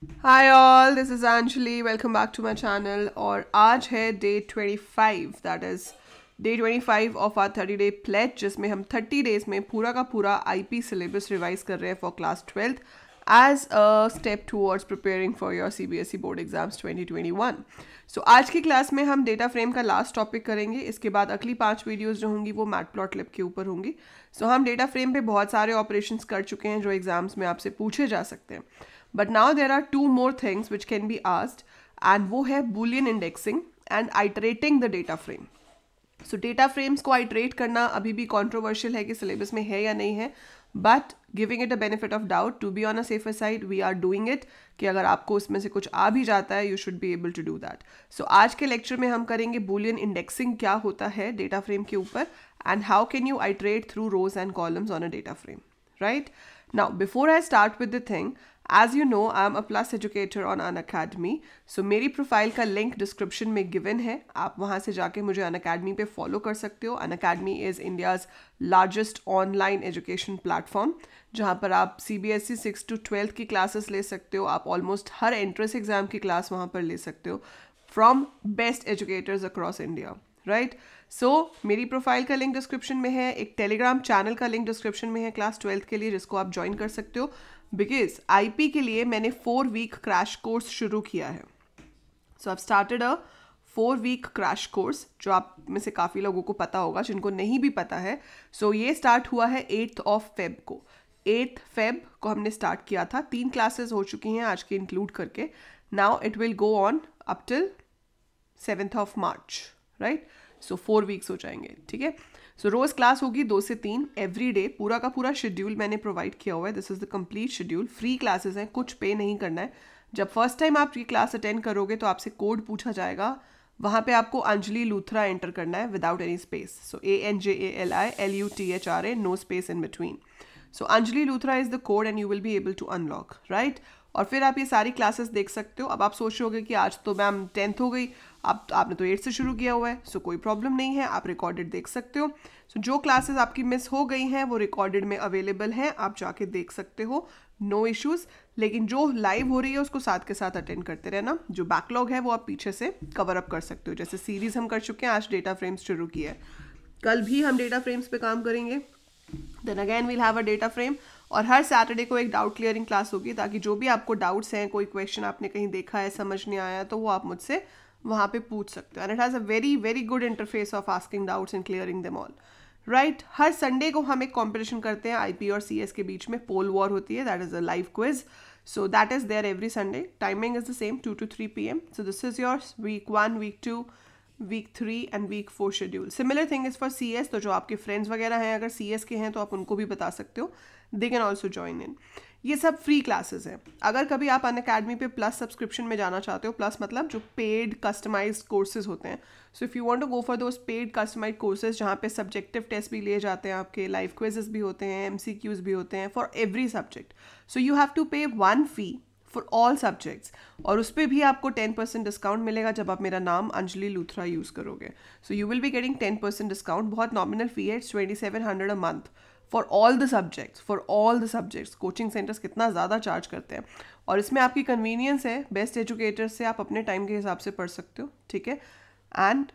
Hi all, this is Anjali. Welcome back to my channel. और आज है day 25, that is day 25 of our 30 day pledges, जिसमें हम 30 days में पूरा का पूरा आईपी सिलेबस रिवाइज कर रहे हैं for class 12th as a step towards preparing for your CBSE board exams 2021। So आज की क्लास में हम डेटा फ्रेम का लास्ट टॉपिक करेंगे। इसके बाद अगली 5 वीडियोस जो होंगी वो मैटप्लॉटलिब के ऊपर होंगी। सो हम डेटा फ्रेम पे बहुत सारे ऑपरेशंस कर चुके हैं जो एग्जाम्स में आपसे पूछे जा सकते हैं। But now there are 2 more things which can be asked, and वो है boolean indexing and iterating the data frame. So data frames को आइटरेट करना अभी भी कॉन्ट्रोवर्शियल है कि सिलेबस में है या नहीं है, but giving it a benefit of doubt to be on a safer side we are doing it, कि अगर आपको उसमें से कुछ आ भी जाता है you should be able to do that. So आज के लेक्चर में हम करेंगे बूलियन इंडेक्सिंग क्या होता है डेटा फ्रेम के ऊपर, and how can you iterate through rows and columns on a data frame, right? Now, before I start with the thing, as you know, I'm a plus educator on Unacademy. So मेरी profile का link description में given है, आप वहाँ से जाके मुझे Unacademy पे फॉलो कर सकते हो। Unacademy is India's largest online education platform, जहाँ पर आप CBSE 6 to 12 की क्लासेस ले सकते हो। आप ऑलमोस्ट हर एंट्रेंस एग्जाम की क्लास वहाँ पर ले सकते हो from best educators across India, right? So मेरी प्रोफाइल का लिंक डिस्क्रिप्शन में है, एक टेलीग्राम चैनल का लिंक डिस्क्रिप्शन में है क्लास 12th के लिए, जिसको आप ज्वाइन कर सकते हो। बिकॉज आईपी के लिए मैंने 4 week क्रैश कोर्स शुरू किया है। So I started a 4 week crash course, जो आप में से काफ़ी लोगों को पता होगा, जिनको नहीं भी पता है। सो ये स्टार्ट हुआ है 8th of Feb को। 8th Feb को हमने स्टार्ट किया था। 3 क्लासेस हो चुकी हैं आज के इंक्लूड करके। Now it will go on up till 7th of March, right? So 4 weeks हो जाएंगे, ठीक है? सो रोज क्लास होगी 2 से 3 एवरी डे। पूरा का पूरा शेड्यूल मैंने प्रोवाइड किया हुआ है। This is the complete schedule. Free classes हैं, कुछ पे नहीं करना है। जब फर्स्ट टाइम आप ये क्लास अटेंड करोगे तो आपसे कोड पूछा जाएगा, वहाँ पे आपको अंजलि लूथरा एंटर करना है without any space. So ANJALILUTHRA, no space in between. So Anjali Luthra is the code and you will be able to unlock, right? और फिर आप ये सारी क्लासेस देख सकते हो। अब आप सोच रहे होगे कि आज तो मैम 10th हो गई, आपने तो 8th से शुरू किया हुआ है, सो कोई प्रॉब्लम नहीं है, आप रिकॉर्डेड देख सकते हो। सो जो क्लासेस आपकी मिस हो गई हैं वो रिकॉर्डेड में अवेलेबल हैं, आप जाके देख सकते हो, नो इश्यूज़। लेकिन जो लाइव हो रही है उसको साथ के साथ अटेंड करते रहना। जो बैकलॉग है वो आप पीछे से कवर अप कर सकते हो। जैसे सीरीज हम कर चुके हैं, आज डेटा फ्रेम्स शुरू किया है, कल भी हम डेटा फ्रेम्स पे काम करेंगे। Then again we'll have a data frame. और हर सैटरडे को एक डाउट क्लियरिंग क्लास होगी, ताकि जो भी आपको डाउट्स हैं, कोई क्वेश्चन आपने कहीं देखा है समझ नहीं आया, तो वो आप मुझसे वहाँ पे पूछ सकते हो। And it has a very very good interface of asking doubts and clearing them all, right? Her Sunday को हम एक कॉम्पिटिशन करते हैं आईपी और सीएस के बीच में, पोल वॉर होती है, that is a live quiz. So that is there every Sunday. Timing is the same, 2 to 3 PM. So this is your week 1, week 2, week 3 and week 4 schedule. Similar thing is for CS। तो जो आपके friends वगैरह हैं, अगर CS के हैं तो आप उनको भी बता सकते हो, they can also join in. ये सब फ्री क्लासेस हैं। अगर कभी आप अनअकैडमी पे प्लस सब्सक्रिप्शन में जाना चाहते हो, प्लस मतलब जो पेड कस्टमाइज्ड कोर्सेज होते हैं, so if you want to go for those paid customised courses जहाँ पे सब्जेक्टिव टेस्ट भी लिए जाते हैं, आपके लाइव क्विजेस भी होते हैं, MCQs भी होते हैं for every subject, so you have to pay 1 fee for all subjects. और उस पर भी आपको 10% डिस्काउंट मिलेगा जब आप मेरा नाम अंजलि लूथरा यूज़ करोगे। So you will be getting 10% discount. बहुत नॉमिनल फी है, 2700 a month for all the subjects, for all the subjects. Coaching centres कितना ज़्यादा चार्ज करते हैं, और इसमें आपकी कन्वीनियंस है, बेस्ट एजुकेटर्स से आप अपने टाइम के हिसाब से पढ़ सकते हो, ठीक है? And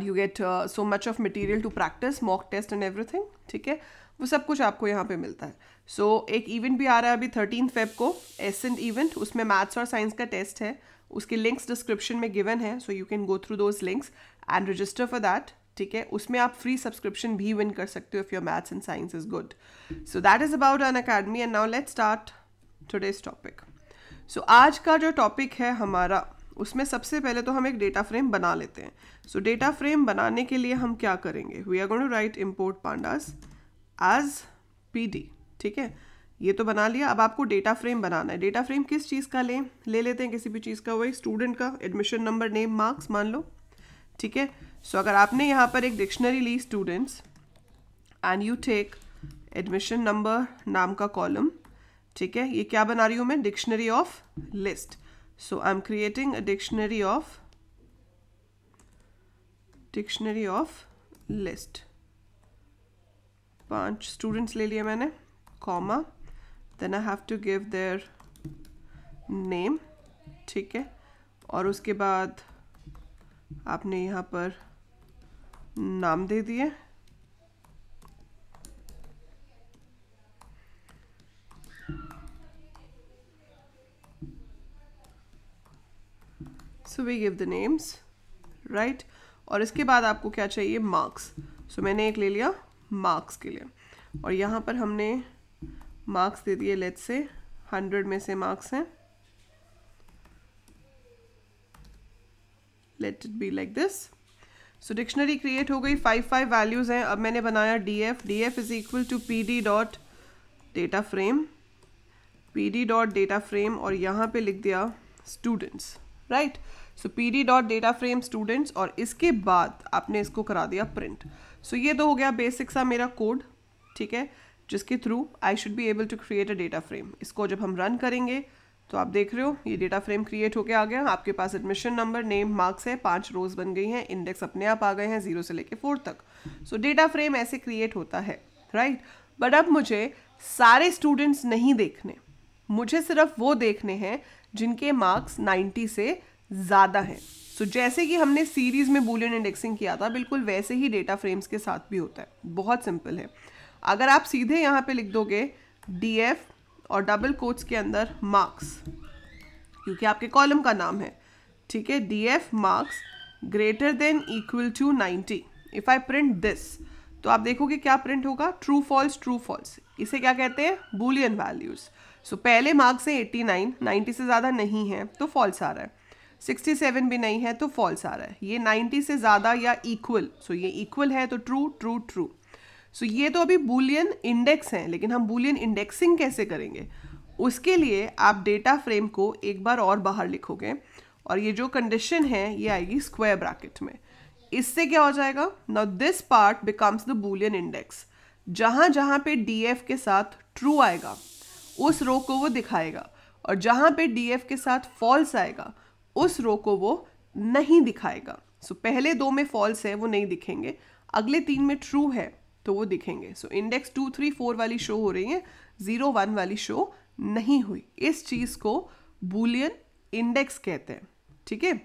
you get so much of material to practise, mock test and everything, ठीक है? वो सब कुछ आपको यहाँ पे मिलता है। सो एक इवेंट भी आ रहा है अभी 13th Feb को, एसेंट इवेंट। उसमें मैथ्स और साइंस का टेस्ट है, उसके लिंक्स डिस्क्रिप्शन में गिवन है, so you can go through those links and register for that, ठीक है? उसमें आप फ्री सब्सक्रिप्शन भी विन कर सकते हो if your maths and science is good. So that is about Unacademy. And now let's start today's topic. So आज का जो टॉपिक है हमारा, उसमें सबसे पहले तो हम एक डेटा फ्रेम बना लेते हैं। सो डेटा फ्रेम बनाने के लिए हम क्या करेंगे, we are going to write import pandas as PD, ठीक है? ये तो बना लिया। अब आपको डेटा फ्रेम बनाना है। डेटा फ्रेम किस चीज़ का ले लेते हैं किसी भी चीज़ का, वही स्टूडेंट का एडमिशन नंबर, नेम, मार्क्स मान लो, ठीक है? सो अगर आपने यहाँ पर एक डिक्शनरी ली students, and you take admission number नाम का कॉलम, ठीक है? ये क्या बना रही हूँ मैं, dictionary of list. So I am creating a dictionary of list. 5 students ले लिए मैंने, comma, then I have to give their name, ठीक है, और उसके बाद आपने यहाँ पर नाम दे दिए, so we give the names, right. और इसके बाद आपको क्या चाहिए, मार्क्स। सो मैंने एक ले लिया मार्क्स के लिए, और यहाँ पर हमने मार्क्स दे दिए, लेट्स से 100 में से मार्क्स हैं, let it be like this. So dictionary create हो गई, 5 वैल्यूज हैं। अब मैंने बनाया df is equal to pd dot data frame, pd dot data frame, और यहाँ पे लिख दिया students, right. So pd dot data frame students, और इसके बाद आपने इसको करा दिया प्रिंट। सो ये तो हो गया बेसिक सा मेरा कोड, ठीक है, जिसके through I should be able to create a data frame. इसको जब हम रन करेंगे तो आप देख रहे हो ये डेटा फ्रेम क्रिएट होके आ गया। आपके पास एडमिशन नंबर, नेम, मार्क्स है, 5 रोज बन गई हैं, इंडेक्स अपने आप आ गए हैं 0 से लेके 4 तक। सो डेटा फ्रेम ऐसे क्रिएट होता है, राइट। बट अब मुझे सारे स्टूडेंट्स नहीं देखने, मुझे सिर्फ वो देखने हैं जिनके मार्क्स 90 से ज़्यादा हैं। सो जैसे कि हमने सीरीज में बूलियन इंडेक्सिंग किया था, बिल्कुल वैसे ही डेटा फ्रेम्स के साथ भी होता है। बहुत सिंपल है। अगर आप सीधे यहाँ पे लिख दोगे df और डबल कोट्स के अंदर मार्क्स, क्योंकि आपके कॉलम का नाम है, ठीक है, df marks greater than equal to 90, if I print this, तो आप देखोगे क्या प्रिंट होगा, ट्रू फॉल्स ट्रू फॉल्स। इसे क्या कहते हैं, बूलियन वैल्यूज। सो पहले मार्क्स है 89, 90 से ज़्यादा नहीं है तो फॉल्स आ रहा है, 67 भी नहीं है तो फॉल्स आ रहा है, ये 90 से ज़्यादा या इक्वल, सो ये इक्वल है तो ट्रू ट्रू ट्रू। सो ये तो अभी बूलियन इंडेक्स हैं, लेकिन हम बूलियन इंडेक्सिंग कैसे करेंगे, उसके लिए आप डेटा फ्रेम को एक बार और बाहर लिखोगे, और ये जो कंडीशन है ये आएगी स्क्वायर ब्रैकेट में। इससे क्या हो जाएगा, now this part becomes the Boolean index. जहाँ जहाँ पे df के साथ ट्रू आएगा उस रो को वो दिखाएगा, और जहाँ पे df के साथ फॉल्स आएगा उस रो को वो नहीं दिखाएगा। सो पहले 2 में फॉल्स है वो नहीं दिखेंगे, अगले 3 में ट्रू है तो वो दिखेंगे। सो इंडेक्स 2, 3, 4 वाली शो हो रही है, 0, 1 वाली शो नहीं हुई। इस चीज़ को बूलियन इंडेक्स कहते हैं, ठीक है।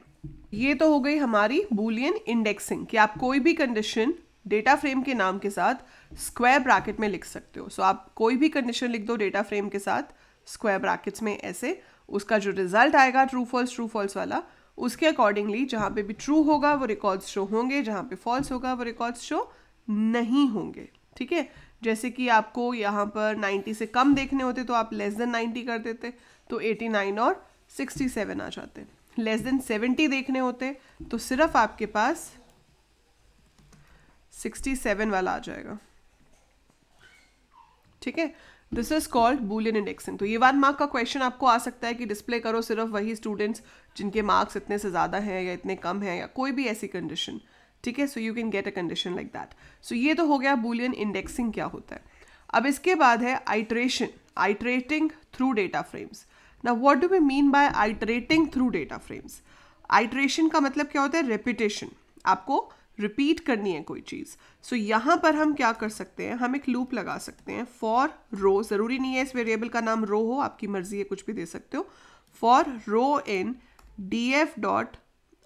ये तो हो गई हमारी बूलियन इंडेक्सिंग कि आप कोई भी कंडीशन डेटा फ्रेम के नाम के साथ स्क्वायर ब्रैकेट में लिख सकते हो। सो आप कोई भी कंडीशन लिख दो डेटा फ्रेम के साथ स्क्वायर ब्रैकेट्स में ऐसे, उसका जो रिजल्ट आएगा ट्रू फॉल्स वाला, उसके अकॉर्डिंगली जहाँ पे भी ट्रू होगा वो रिकॉर्ड्स शो होंगे, जहाँ पे फॉल्स होगा वो रिकॉर्ड्स शो नहीं होंगे, ठीक है। जैसे कि आपको यहाँ पर 90 से कम देखने होते तो आप लेस देन 90 कर देते, तो 89 और 67 आ जाते। लेस देन 70 देखने होते तो सिर्फ आपके पास 67 वाला आ जाएगा, ठीक है। This is called Boolean indexing. तो ये 1 मार्क का क्वेश्चन आपको आ सकता है कि डिस्प्ले करो सिर्फ वही स्टूडेंट्स जिनके मार्क्स इतने से ज़्यादा हैं या इतने कम हैं, या कोई भी ऐसी कंडीशन, ठीक है। So you can get a condition like that. So ये तो हो गया बूलियन इंडेक्सिंग क्या होता है। अब इसके बाद है iteration, iterating through data frames. Now what do we mean by iterating through data frames. Iteration का मतलब क्या होता है, रेपिटेशन, आपको रिपीट करनी है कोई चीज़। सो यहाँ पर हम क्या कर सकते हैं, हम एक लूप लगा सकते हैं फॉर रो, ज़रूरी नहीं है इस वेरिएबल का नाम रो हो, आपकी मर्जी है कुछ भी दे सकते हो, for row in df dot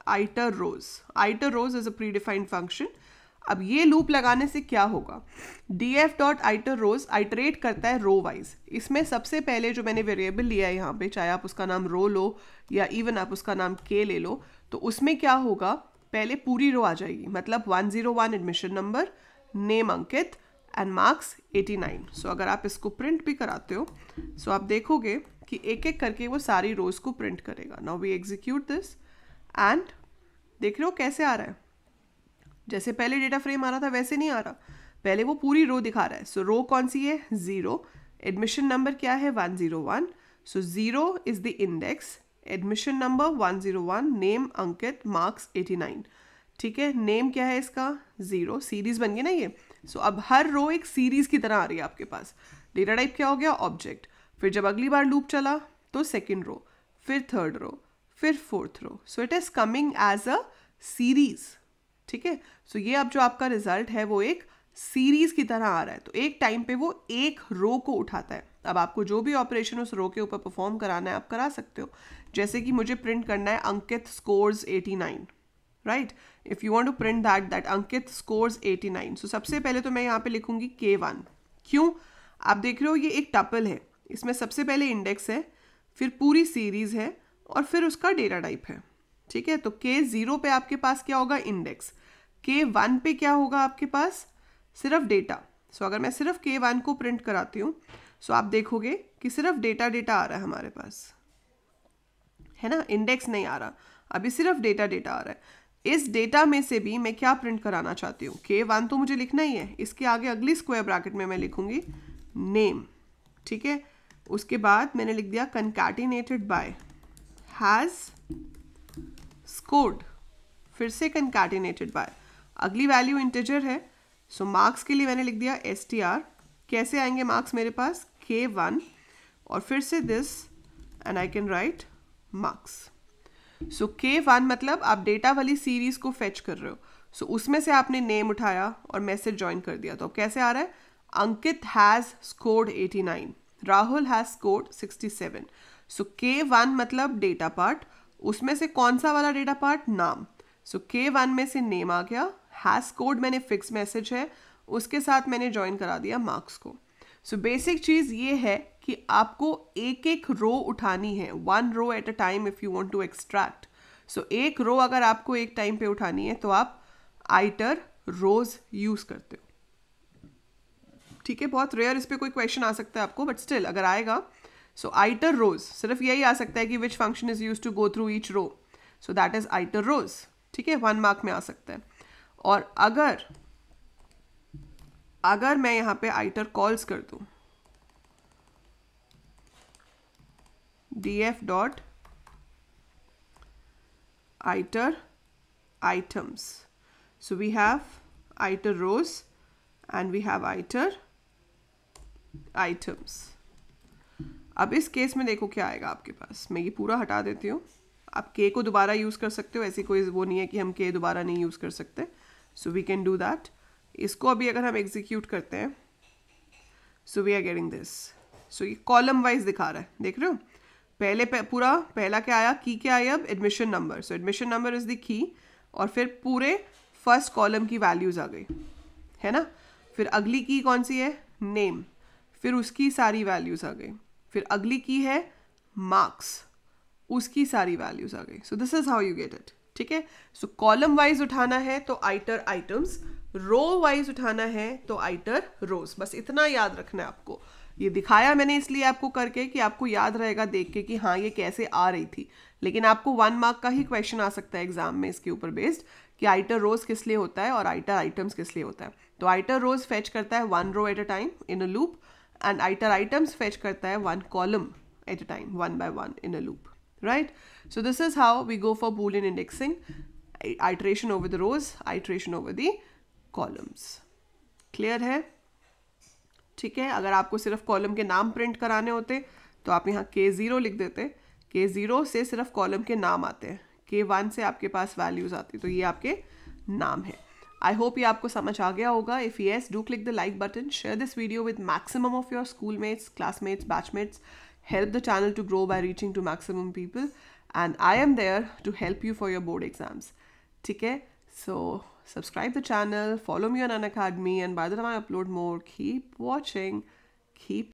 iterrows. Iterrows is a predefined function. अब ये लूप लगाने से क्या होगा, df dot iterrows iterate करता है रो वाइज। इसमें सबसे पहले जो मैंने वेरिएबल लिया है यहाँ पे, चाहे आप उसका नाम रो लो या इवन आप उसका नाम k ले लो, तो उसमें क्या होगा, पहले पूरी रो आ जाएगी, मतलब 101 admission number, name Ankit and marks 89। सो अगर आप इसको प्रिंट भी कराते हो सो आप देखोगे कि एक एक करके वो सारी रोज को प्रिंट करेगा। Now we execute this and देख रहे हो कैसे आ रहा है, जैसे पहले डेटा फ्रेम आ रहा था वैसे नहीं आ रहा, पहले वो पूरी रो दिखा रहा है। सो रो कौन सी है, 0, एडमिशन नंबर क्या है 101, सो 0 is the index, admission number 101, name Ankit, marks 89, ठीक है। नेम क्या है इसका 0, सीरीज बन गई ना ये। सो अब हर रो एक सीरीज की तरह आ रही है आपके पास। डेटा टाइप क्या हो गया, ऑब्जेक्ट। फिर जब अगली बार लूप चला तो सेकेंड रो, फिर थर्ड रो, फिर fourth row. So it is coming as a series, ठीक है। सो ये अब जो आपका रिजल्ट है वो एक सीरीज की तरह आ रहा है, तो एक टाइम पे वो एक रो को उठाता है, अब आपको जो भी ऑपरेशन उस रो के ऊपर परफॉर्म कराना है आप करा सकते हो। जैसे कि मुझे प्रिंट करना है अंकित स्कोर्स 89, राइट। If you want to print that Ankit scores 89, so सबसे पहले तो मैं यहाँ पे लिखूंगी K1। क्यों? आप देख रहे हो ये एक टपल है, इसमें सबसे पहले इंडेक्स है, फिर पूरी सीरीज है और फिर उसका डेटा टाइप है, ठीक है। तो K0 पे आपके पास क्या होगा? इंडेक्स। K1 पे क्या होगा आपके पास? सिर्फ डेटा। सो अगर मैं सिर्फ K1 को प्रिंट कराती हूँ सो आप देखोगे कि सिर्फ डेटा आ रहा है हमारे पास, है ना, इंडेक्स नहीं आ रहा, अभी सिर्फ डेटा आ रहा है। इस डेटा में से भी मैं क्या प्रिंट कराना चाहती हूँ? K1 तो मुझे लिखना ही है, इसके आगे अगली स्क्वायर ब्रैकेट में मैं लिखूंगी नेम, ठीक है। उसके बाद मैंने लिख दिया कंकैटिनेटेड बाय हैज स्कोर्ड, फिर से कंकैटिनेटेड बाय, अगली वैल्यू इंटीजर है, सो मार्क्स के लिए मैंने लिख दिया str। कैसे आएंगे मार्क्स मेरे पास? K1 और फिर से this and I can write marks. So K1 मतलब आप डेटा वाली सीरीज को फेच कर रहे हो, सो उसमें से आपने नेम उठाया और मैसेज ज्वाइन कर दिया, तो अब कैसे आ रहा है? Ankit has scored 89, Rahul has scored 67। So K1 मतलब डेटा पार्ट, उसमें से कौन सा वाला डेटा पार्ट? नाम। सो K1 में से नेम आ गया, हैज स्कोर्ड मैंने फिक्स मैसेज है, उसके साथ मैंने ज्वाइन करा दिया मार्क्स को। सो बेसिक चीज़ ये है कि आपको एक एक रो उठानी है, 1 row at a time if you want to extract. So एक रो अगर आपको एक टाइम पे उठानी है तो आप आइटर रोज यूज़ करते हो, ठीक है। बहुत रेयर इस पर कोई क्वेश्चन आ सकता है आपको, बट स्टिल अगर आएगा सो आइटर रोज, सिर्फ यही आ सकता है कि which function is use to go through each row, so that is iterrows, ठीक है। 1 मार्क में आ सकता है। और अगर मैं यहाँ पे आइटर कॉल्स कर दूँ df dot iteritems, so we have iterrows and we have iteritems. अब इस केस में देखो क्या आएगा आपके पास, मैं ये पूरा हटा देती हूँ। आप K को दोबारा यूज़ कर सकते हो, ऐसी कोई वो नहीं है कि हम K दोबारा नहीं यूज़ कर सकते, so we can do that. इसको अभी अगर हम एग्जीक्यूट करते हैं so we are getting this. So ये कॉलम वाइज दिखा रहा है, देख रहे हो। पूरा पहला क्या आया? की क्या आया? अब admission number, so admission number is the key, और फिर पूरे फर्स्ट कॉलम की वैल्यूज आ गई, है ना। फिर अगली की कौन सी है? नेम, फिर उसकी सारी वैल्यूज आ गई, फिर अगली की है मार्क्स, उसकी सारी वैल्यूज आ गई। So this is how you get it, ठीक है। सो कॉलम वाइज उठाना है तो आइटर आइटम्स, रो वाइज उठाना है तो आइटर रोज, बस इतना याद रखना है आपको। ये दिखाया मैंने इसलिए आपको करके कि आपको याद रहेगा देख के कि हाँ ये कैसे आ रही थी, लेकिन आपको 1 मार्क का ही क्वेश्चन आ सकता है एग्जाम में इसके ऊपर बेस्ड कि आइटर रोज किस लिए होता है और आइटर आइटम्स किस लिए होता है। तो आइटर रोज फेच करता है 1 row at a time in a loop, and iter items fetch karta hai 1 column at a time, 1 by 1 in a loop, right? So this is how we go for Boolean indexing, iteration over the rows, iteration over the columns. Clear है? ठीक है। अगर आपको सिर्फ column के नाम print कराने होते तो आप यहाँ K0 लिख देते, K0 से सिर्फ कॉलम के नाम आते हैं, K1 से आपके पास वैल्यूज आती, तो ये आपके नाम है। I hope ये आपको समझ आ गया होगा। If yes, do click the like button, share this video with maximum of your schoolmates, classmates, batchmates, help the channel to grow by reaching to maximum people, and I am there to help you for your board exams. ठीक है? So subscribe the channel, follow me on Unacademy, and by the time I upload more, keep watching, keep